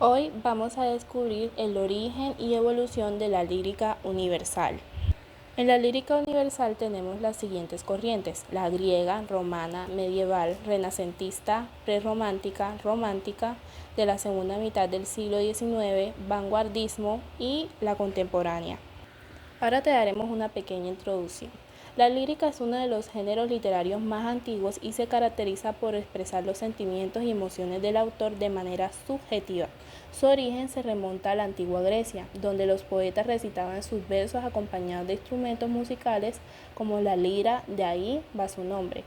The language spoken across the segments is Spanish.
Hoy vamos a descubrir el origen y evolución de la lírica universal. En la lírica universal tenemos las siguientes corrientes: la griega, romana, medieval, renacentista, prerromántica, romántica, de la segunda mitad del siglo XIX, vanguardismo y la contemporánea. Ahora te daremos una pequeña introducción. La lírica es uno de los géneros literarios más antiguos y se caracteriza por expresar los sentimientos y emociones del autor de manera subjetiva. Su origen se remonta a la antigua Grecia, donde los poetas recitaban sus versos acompañados de instrumentos musicales como la lira, de ahí va su nombre.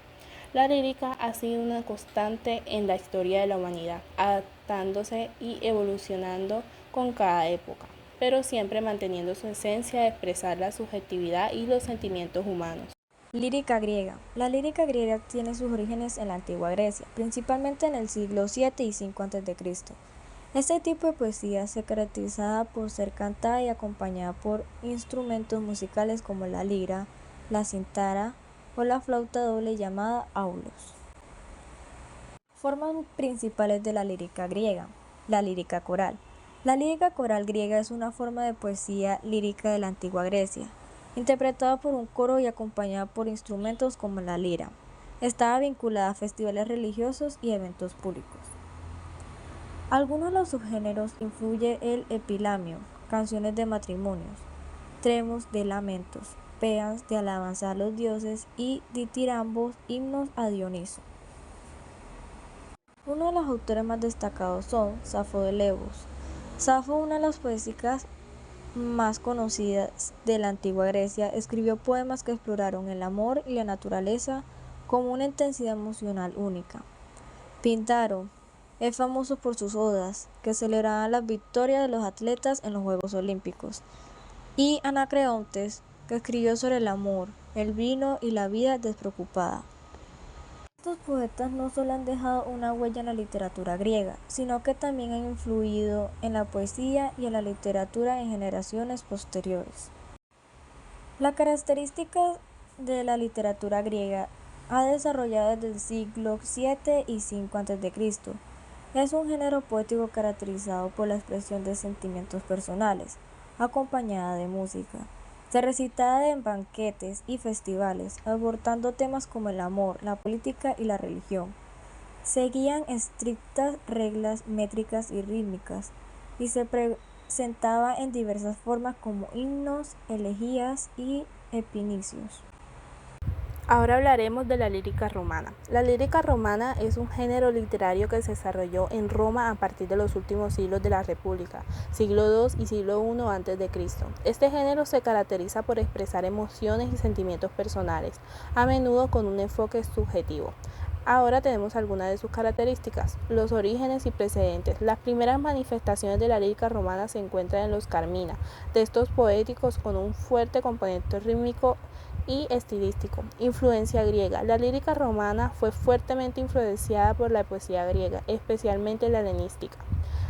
La lírica ha sido una constante en la historia de la humanidad, adaptándose y evolucionando con cada época, pero siempre manteniendo su esencia de expresar la subjetividad y los sentimientos humanos. Lírica griega. La lírica griega tiene sus orígenes en la antigua Grecia, principalmente en el siglo 7 y 5 a.C. Este tipo de poesía se caracterizaba por ser cantada y acompañada por instrumentos musicales como la lira, la cítara o la flauta doble llamada aulos. Formas principales de la lírica griega. La lírica coral. La lírica coral griega es una forma de poesía lírica de la antigua Grecia, interpretada por un coro y acompañada por instrumentos como la lira. Estaba vinculada a festivales religiosos y eventos públicos. Algunos de los subgéneros influye el epilamio, canciones de matrimonios, tremos de lamentos, peas de alabanza a los dioses y ditirambos, himnos a Dioniso. Uno de los autores más destacados son Safo de Lesbos. Safo, una de las poéticas más conocidas de la antigua Grecia, escribió poemas que exploraron el amor y la naturaleza con una intensidad emocional única. Pintaro es famoso por sus odas, que celebraban las victorias de los atletas en los Juegos Olímpicos, y Anacreontes, que escribió sobre el amor, el vino y la vida despreocupada. Estos poetas no solo han dejado una huella en la literatura griega, sino que también han influido en la poesía y en la literatura en generaciones posteriores. La característica de la literatura griega ha desarrollado desde el siglo 7 y 5 a.C. Es un género poético caracterizado por la expresión de sentimientos personales, acompañada de música. Se recitaba en banquetes y festivales, abordando temas como el amor, la política y la religión. Seguían estrictas reglas métricas y rítmicas, y se presentaba en diversas formas como himnos, elegías y epinicios. Ahora hablaremos de la lírica romana. La lírica romana es un género literario que se desarrolló en Roma a partir de los últimos siglos de la República, siglo II y siglo I a.C. Este género se caracteriza por expresar emociones y sentimientos personales, a menudo con un enfoque subjetivo. Ahora tenemos algunas de sus características, los orígenes y precedentes. Las primeras manifestaciones de la lírica romana se encuentran en los Carmina, textos poéticos con un fuerte componente rítmico y estilístico. Influencia griega. La lírica romana fue fuertemente influenciada por la poesía griega, especialmente la helenística.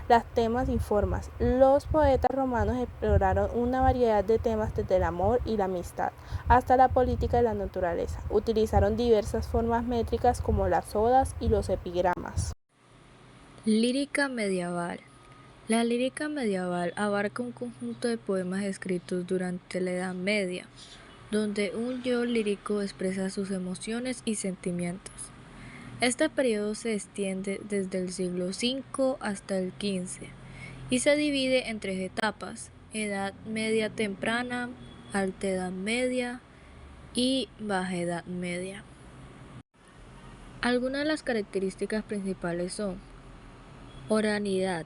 Los temas y formas. Los poetas romanos exploraron una variedad de temas desde el amor y la amistad hasta la política y la naturaleza. Utilizaron diversas formas métricas como las odas y los epigramas. Lírica medieval. La lírica medieval abarca un conjunto de poemas escritos durante la Edad Media, donde un yo lírico expresa sus emociones y sentimientos. Este periodo se extiende desde el siglo V hasta el XV y se divide en tres etapas: Edad Media temprana, Alta Edad Media y Baja Edad Media. Algunas de las características principales son oralidad.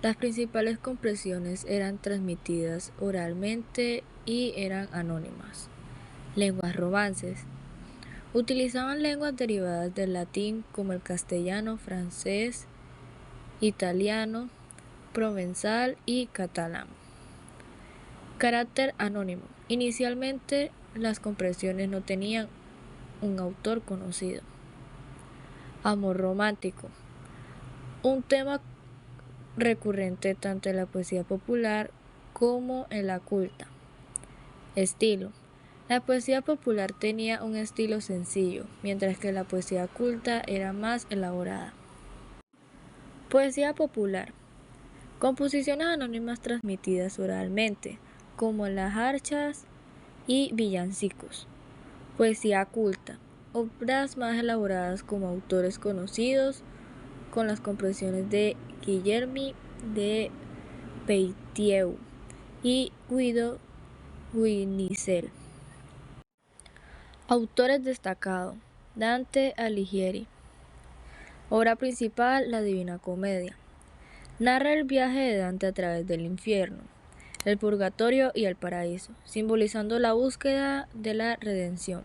Las principales compresiones eran transmitidas oralmente y eran anónimas. Lenguas romances. Utilizaban lenguas derivadas del latín como el castellano, francés, italiano, provenzal y catalán. Carácter anónimo. Inicialmente las compresiones no tenían un autor conocido. Amor romántico. Un tema recurrente tanto en la poesía popular como en la culta. Estilo. La poesía popular tenía un estilo sencillo, mientras que la poesía culta era más elaborada. Poesía popular. Composiciones anónimas transmitidas oralmente, como las jarchas y villancicos. Poesía culta, obras más elaboradas como autores conocidos, con las composiciones de Guillermy de Poitiers y Guido Guinicel. Autores destacados: Dante Alighieri. Obra principal: La Divina Comedia. Narra el viaje de Dante a través del infierno, el purgatorio y el paraíso, simbolizando la búsqueda de la redención.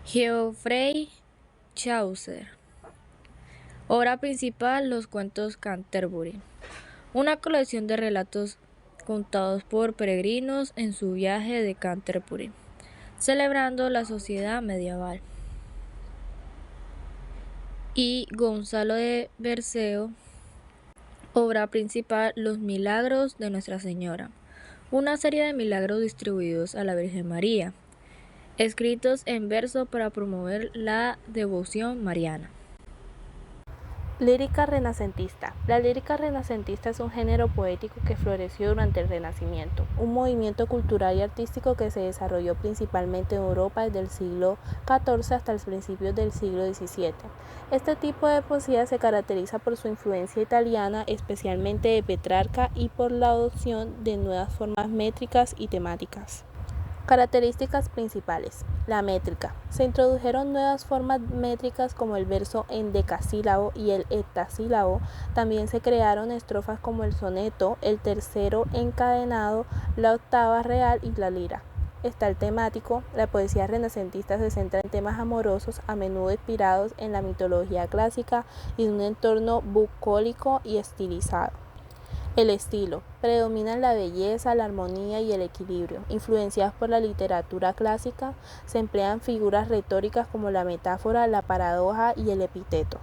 Geoffrey Chaucer. Obra principal: Los cuentos Canterbury, una colección de relatos contados por peregrinos en su viaje de Canterbury, celebrando la sociedad medieval. Y Gonzalo de Berceo. Obra principal: Los milagros de Nuestra Señora, una serie de milagros distribuidos a la Virgen María, escritos en verso para promover la devoción mariana. Lírica renacentista. La lírica renacentista es un género poético que floreció durante el Renacimiento, un movimiento cultural y artístico que se desarrolló principalmente en Europa desde el siglo XIV hasta los principios del siglo XVII. Este tipo de poesía se caracteriza por su influencia italiana, especialmente de Petrarca, y por la adopción de nuevas formas métricas y temáticas. Características principales. La métrica. Se introdujeron nuevas formas métricas como el verso endecasílabo y el heptasílabo. También se crearon estrofas como el soneto, el tercero encadenado, la octava real y la lira. Está el temático. La poesía renacentista se centra en temas amorosos, a menudo inspirados en la mitología clásica y en un entorno bucólico y estilizado. El estilo. Predominan la belleza, la armonía y el equilibrio. Influenciados por la literatura clásica, se emplean figuras retóricas como la metáfora, la paradoja y el epíteto.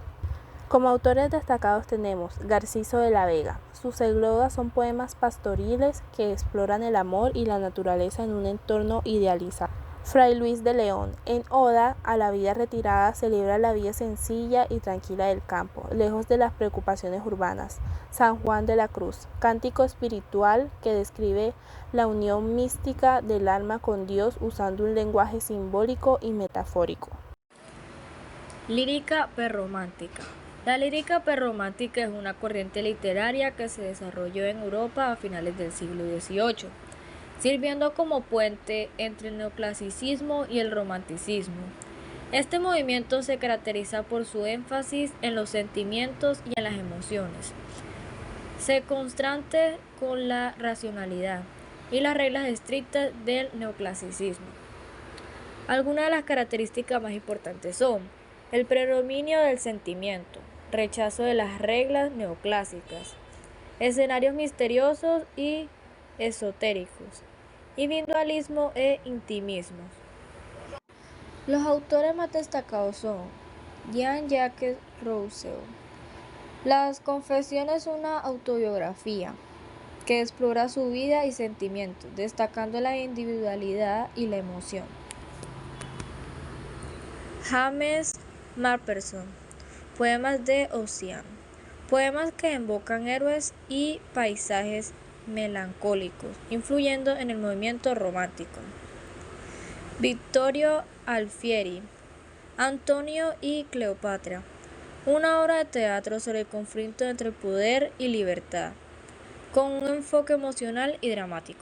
Como autores destacados tenemos Garciso de la Vega. Sus eglogas son poemas pastoriles que exploran el amor y la naturaleza en un entorno idealizado. Fray Luis de León, en Oda a la vida retirada, celebra la vida sencilla y tranquila del campo, lejos de las preocupaciones urbanas. San Juan de la Cruz, cántico espiritual que describe la unión mística del alma con Dios usando un lenguaje simbólico y metafórico. Lírica prerromántica. La lírica prerromántica es una corriente literaria que se desarrolló en Europa a finales del siglo XVIII, sirviendo como puente entre el neoclasicismo y el romanticismo. Este movimiento se caracteriza por su énfasis en los sentimientos y en las emociones. Se contrasta con la racionalidad y las reglas estrictas del neoclasicismo. Algunas de las características más importantes son el predominio del sentimiento, rechazo de las reglas neoclásicas, escenarios misteriosos y esotéricos, individualismo e intimismo. Los autores más destacados son Jean-Jacques Rousseau. Las Confesiones, una autobiografía que explora su vida y sentimientos, destacando la individualidad y la emoción. James Malpaisson. Poemas de Ossian. Poemas que evocan héroes y paisajes melancólicos, influyendo en el movimiento romántico. Vittorio Alfieri. Antonio y Cleopatra. Una obra de teatro sobre el conflicto entre poder y libertad, con un enfoque emocional y dramático.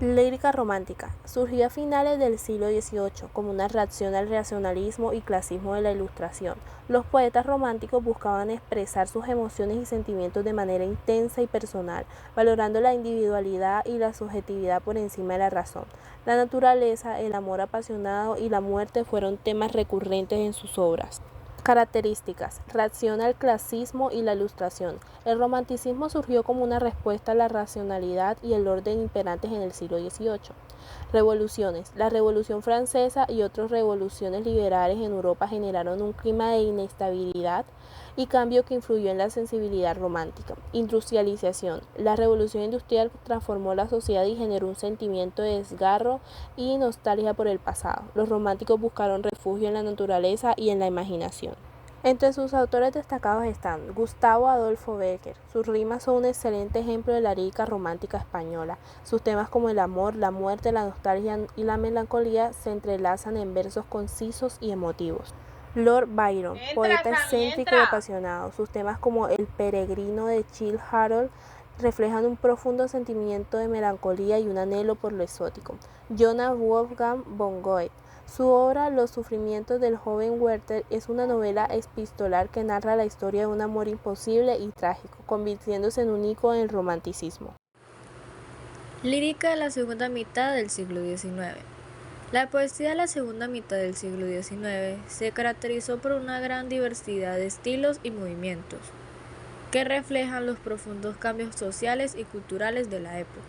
Lírica romántica. Surgió a finales del siglo XVIII como una reacción al racionalismo y clasismo de la Ilustración. Los poetas románticos buscaban expresar sus emociones y sentimientos de manera intensa y personal, valorando la individualidad y la subjetividad por encima de la razón. La naturaleza, el amor apasionado y la muerte fueron temas recurrentes en sus obras. Características. Reacción al clasismo y la Ilustración. El romanticismo surgió como una respuesta a la racionalidad y el orden imperantes en el siglo XVIII. Revoluciones. La Revolución Francesa y otras revoluciones liberales en Europa generaron un clima de inestabilidad y cambio que influyó en la sensibilidad romántica. Industrialización. La Revolución Industrial transformó la sociedad y generó un sentimiento de desgarro y nostalgia por el pasado. Los románticos buscaron refugio en la naturaleza y en la imaginación. Entre sus autores destacados están Gustavo Adolfo Bécquer. Sus rimas son un excelente ejemplo de la lírica romántica española. Sus temas como el amor, la muerte, la nostalgia y la melancolía se entrelazan en versos concisos y emotivos. Lord Byron, poeta excéntrico y apasionado. Sus temas como El peregrino de Childe Harold reflejan un profundo sentimiento de melancolía y un anhelo por lo exótico. Johann Wolfgang von Goethe. Su obra Los sufrimientos del joven Werther es una novela epistolar que narra la historia de un amor imposible y trágico, convirtiéndose en un icono del romanticismo. Lírica de la segunda mitad del siglo XIX. La poesía de la segunda mitad del siglo XIX se caracterizó por una gran diversidad de estilos y movimientos, que reflejan los profundos cambios sociales y culturales de la época.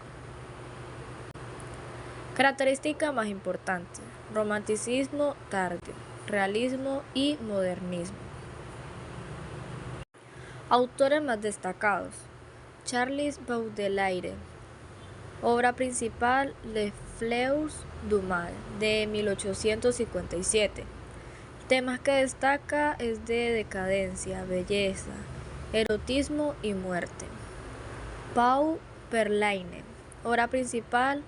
Característica más importante: romanticismo tardío, realismo y modernismo. Autores más destacados: Charles Baudelaire. Obra principal: Les Fleurs du Mal, de 1857. Temas que destaca es de decadencia, belleza, erotismo y muerte. Paul Verlaine. Obra principal: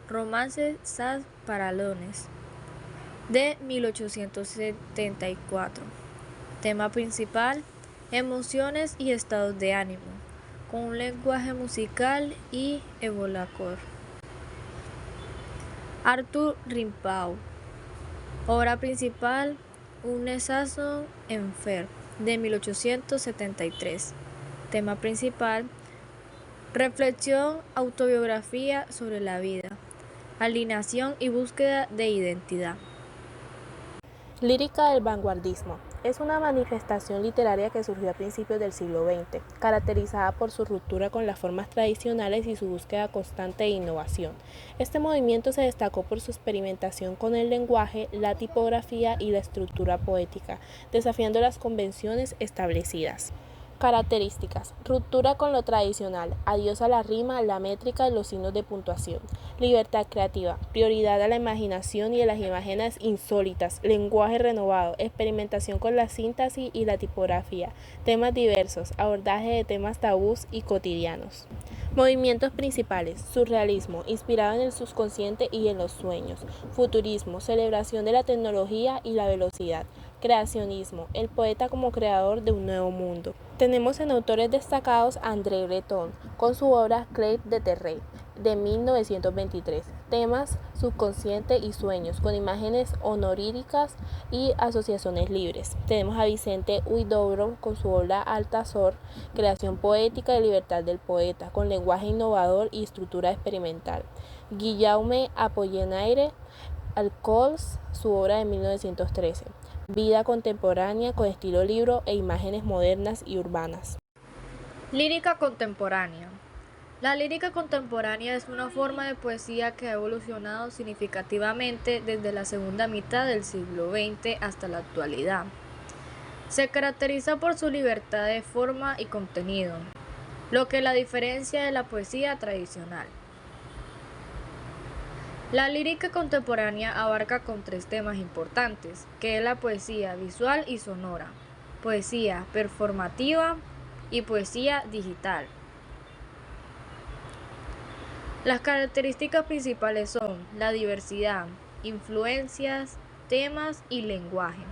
Romance sans paralones, de 1874. Tema principal: emociones y estados de ánimo, con un lenguaje musical y evocador. Arthur Rimbaud. Obra principal: Une saison en fer, de 1873. Tema principal: reflexión, autobiografía sobre la vida, alineación y búsqueda de identidad. Lírica del vanguardismo. Es una manifestación literaria que surgió a principios del siglo XX, caracterizada por su ruptura con las formas tradicionales y su búsqueda constante de innovación. Este movimiento se destacó por su experimentación con el lenguaje, la tipografía y la estructura poética, desafiando las convenciones establecidas. Características: ruptura con lo tradicional, adiós a la rima, la métrica y los signos de puntuación. Libertad creativa, prioridad a la imaginación y a las imágenes insólitas, lenguaje renovado, experimentación con la síntesis y la tipografía, temas diversos, abordaje de temas tabús y cotidianos. Movimientos principales: surrealismo, inspirado en el subconsciente y en los sueños. Futurismo, celebración de la tecnología y la velocidad. Creacionismo, el poeta como creador de un nuevo mundo. Tenemos en autores destacados a André Breton, con su obra Clé de Terre, de 1923. Temas: subconsciente y sueños, con imágenes oníricas y asociaciones libres. Tenemos a Vicente Huidobro con su obra Althazor, creación poética y libertad del poeta, con lenguaje innovador y estructura experimental. Guillaume Apollinaire Alcols, su obra de 1913. Vida contemporánea con estilo libro e imágenes modernas y urbanas. Lírica contemporánea. La lírica contemporánea es una forma de poesía que ha evolucionado significativamente desde la segunda mitad del siglo XX hasta la actualidad. Se caracteriza por su libertad de forma y contenido, lo que la diferencia de la poesía tradicional. La lírica contemporánea abarca con tres temas importantes, que es la poesía visual y sonora, poesía performativa y poesía digital. Las características principales son la diversidad, influencias, temas y lenguaje.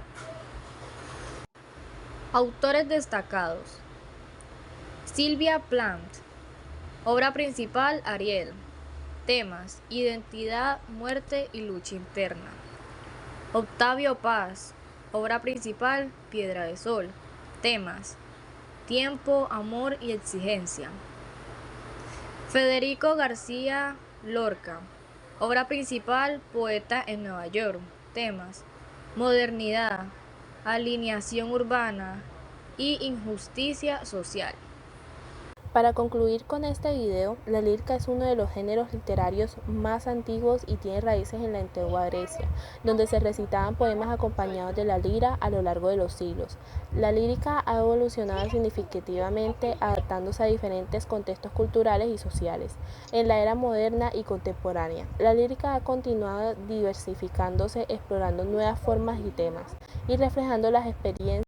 Autores destacados: Sylvia Plath. Obra principal: Ariel. Temas: identidad, muerte y lucha interna. Octavio Paz. Obra principal: Piedra de Sol. Temas: tiempo, amor y exigencia. Federico García Lorca. Obra principal: Poeta en Nueva York. Temas: modernidad, alineación urbana y injusticia social. Para concluir con este video, la lírica es uno de los géneros literarios más antiguos y tiene raíces en la antigua Grecia, donde se recitaban poemas acompañados de la lira a lo largo de los siglos. La lírica ha evolucionado significativamente, adaptándose a diferentes contextos culturales y sociales. En la era moderna y contemporánea, la lírica ha continuado diversificándose, explorando nuevas formas y temas, y reflejando las experiencias